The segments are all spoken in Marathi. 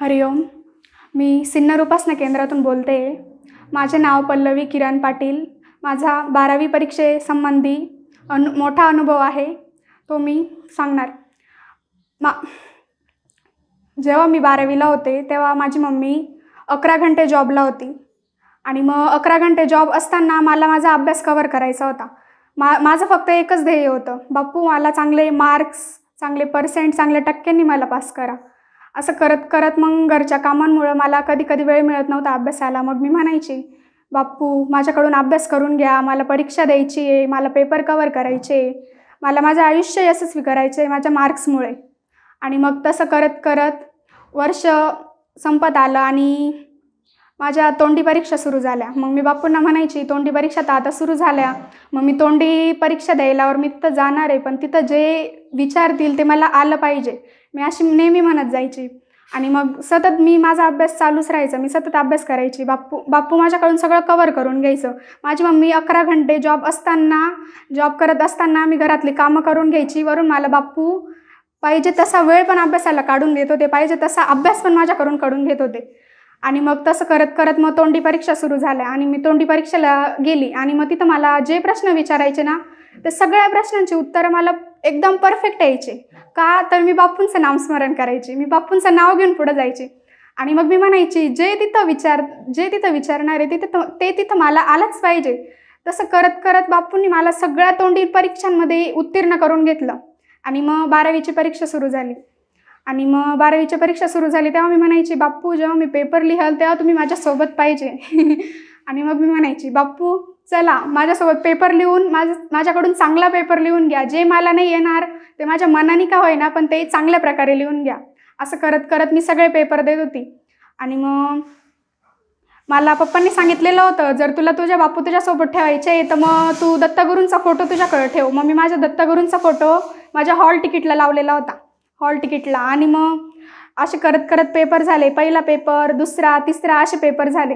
हरिओम. मी सिन्नर उपासना केंद्रातून बोलते. माझे नाव पल्लवी किरण पाटील. माझा 12वी परीक्षेसंबंधी मोठा अनुभव आहे, तो मी सांगणार. जेव्हा मी 12वीला होते तेव्हा माझी मम्मी 11 घंटे जॉबला होती आणि मग 11 घंटे जॉब असताना मला माझा अभ्यास कव्हर करायचा होता. माझं फक्त एकच ध्येय होतं, बाप्पू मला चांगले मार्क्स, चांगले पर्सेंट, चांगल्या टक्क्यांनी मला पास करा. असं करत करत मग घरच्या कामांमुळं मला कधी कधी वेळ मिळत नव्हता अभ्यासाला. मग मी म्हणायची, बाप्पू माझ्याकडून अभ्यास करून घ्या, मला परीक्षा द्यायची आहे, मला पेपर कव्हर करायचे, मला माझं आयुष्य यशस्वी करायचे माझ्या मार्क्समुळे. आणि मग तसं करत करत वर्ष संपत आलं आणि माझ्या तोंडी परीक्षा सुरू झाल्या. मग मी बाप्पूंना म्हणायची, तोंडी परीक्षा तर आता सुरू झाल्या, मग मी तोंडी परीक्षा द्यायलावर मी तिथं जाणार आहे, पण तिथं जे विचारतील ते मला आलं पाहिजे, मी अशी नेहमी म्हणत जायची. आणि मग सतत माझा अभ्यास चालूच राहायचा, मी सतत अभ्यास करायची. बाप्पू माझ्याकडून सगळं कव्हर करून घ्यायचं. माझी मम्मी 11 घंटे जॉब करत असताना मी घरातली कामं करून घ्यायची. वरून मला बाप्पू पाहिजे तसा वेळ पण अभ्यासाला काढून देत होते, पाहिजे तसा अभ्यास पण माझ्याकडून काढून घेत होते. आणि मग तसं करत करत मग तोंडी परीक्षा सुरू झाल्या आणि मी तोंडी परीक्षेला गेली. आणि मग तिथं मला जे प्रश्न विचारायचे ना, ते सगळ्या प्रश्नांची उत्तरं मला एकदम परफेक्ट यायचे. का तर मी बाप्पूंचं नामस्मरण करायचे, मी बाप्पूंचं नाव घेऊन पुढं जायचे. आणि मग मी म्हणायची, जे तिथं विचारणार आहे ते तिथं मला आलंच पाहिजे. तसं करत करत बाप्पूंनी मला सगळ्या तोंडी परीक्षांमध्ये उत्तीर्ण करून घेतलं. आणि मग 12वीची परीक्षा सुरू झाली. आणि मग 12वीची परीक्षा सुरू झाली तेव्हा मी म्हणायची, बाप्पू जेव्हा मी पेपर लिहाल तेव्हा तुम्ही माझ्यासोबत पाहिजे. आणि मग मी म्हणायची, बाप्पू चला माझ्यासोबत पेपर लिहून माझ्याकडून चांगला पेपर लिहून घ्या, जे मला नाही येणार ते माझ्या मनाने का होईना पण ते चांगल्या प्रकारे लिहून घ्या. असं करत करत मी सगळे पेपर देत होती. आणि मग मला पप्पांनी सांगितलेलं होतं, जर तुला बाप्पू तुझ्यासोबत ठेवायचे तर मग तू दत्तगुरूंचा फोटो तुझ्याकडे ठेव. मग मी माझ्या दत्तगुरूंचा फोटो माझ्या हॉल तिकीटला लावलेला होता, हॉल तिकीटला. आणि मग असे करत करत पेपर झाले, पहिला पेपर, दुसरा, तिसरा असे पेपर झाले.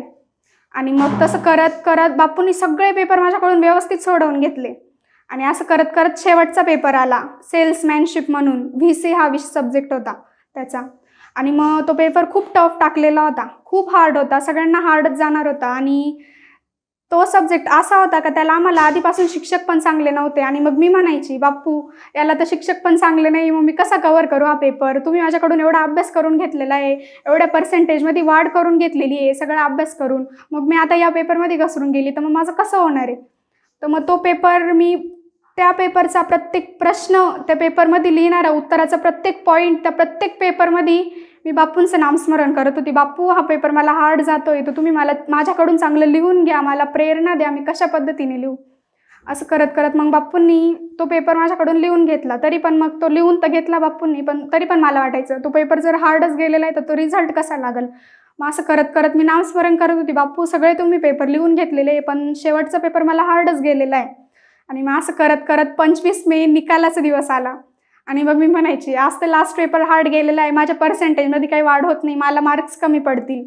आणि मग तसं करत करत बाप्पूंनी सगळे पेपर माझ्याकडून व्यवस्थित सोडवून घेतले. आणि असं करत करत शेवटचा पेपर आला, सेल्समॅनशिप म्हणून, VC हा विषय सब्जेक्ट होता त्याचा. आणि मग तो पेपर खूप टफ टाकलेला होता, खूप हार्ड होता, सगळ्यांना हार्डच जाणार होता. आणि तो सब्जेक्ट असा होता का त्याला आम्हाला आधीपासून शिक्षक पण चांगले नव्हते. आणि मग मी म्हणायची, बाप्पू याला तर शिक्षक पण चांगले नाही, मग मी कसा कव्हर करू हा पेपर, तुम्ही माझ्याकडून एवढा अभ्यास करून घेतलेला आहे, एवढ्या पर्सेंटेजमध्ये वाढ करून घेतलेली आहे सगळा अभ्यास करून, मग मी आता या पेपरमध्ये घसरून गेली तर मग माझं कसं होणार आहे. तर मग तो पेपर मी त्या पेपरचा प्रत्येक प्रश्न, त्या पेपरमध्ये लिहिणारा उत्तराचा प्रत्येक पॉईंट, त्या प्रत्येक पेपरमध्ये मी बाप्पूंचं नामस्मरण करत होती. बाप्पू हा पेपर मला हार्ड जातोय, तर तुम्ही माझ्याकडून चांगलं लिहून घ्या, मला प्रेरणा द्या, मी कशा पद्धतीने लिहू. असं करत करत मग बाप्पूंनी तो पेपर माझ्याकडून लिहून घेतला. तरी पण मग तो लिहून तर घेतला बाप्पूंनी, पण तरी पण मला वाटायचं तो पेपर जर हार्डच गेलेला आहे तर तो रिझल्ट कसा लागेल. मग असं करत करत मी नामस्मरण करत होती, बाप्पू सगळे तुम्ही पेपर लिहून घेतलेले पण शेवटचा पेपर मला हार्डच गेलेला आहे. आणि मग असं करत करत 25 मे निकालाचा दिवस आला. आणि मग मी म्हणायची, आज तर लास्ट पेपर हार्ड गेलेला आहे, माझ्या पर्सेंटेजमध्ये काही वाढ होत नाही, मला मार्क्स कमी पडतील.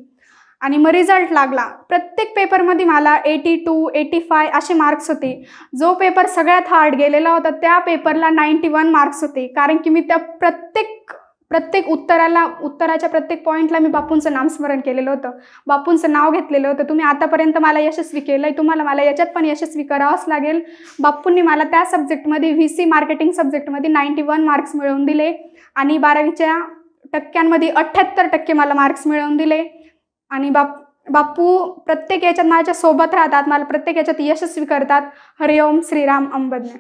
आणि मग रिझल्ट लागला. प्रत्येक पेपरमध्ये मला 82, 85 असे मार्क्स होते. जो पेपर सगळ्यात हार्ड गेलेला होता त्या पेपरला 91 मार्क्स होते, कारण की मी त्या प्रत्येक उत्तराच्या प्रत्येक पॉईंटला मी बाप्पूंचं नामस्मरण केलेलं होतं, बाप्पूंचं नाव घेतलेलं होतं. तुम्ही आतापर्यंत मला यशस्वी केलं आहे, तुम्हाला मला याच्यात पण यशस्वी करावंच लागेल. बाप्पूंनी मला त्या सब्जेक्टमध्ये VC मार्केटिंग सब्जेक्टमध्ये 91 मार्क्स मिळवून दिले. आणि 12वीच्या टक्क्यांमध्ये 78% मला मार्क्स मिळवून दिले. आणि बाप्पू प्रत्येक याच्यात माझ्या सोबत राहतात, मला प्रत्येक याच्यात यशस्वी करतात. हरिओम. श्रीराम अंबज्ञ.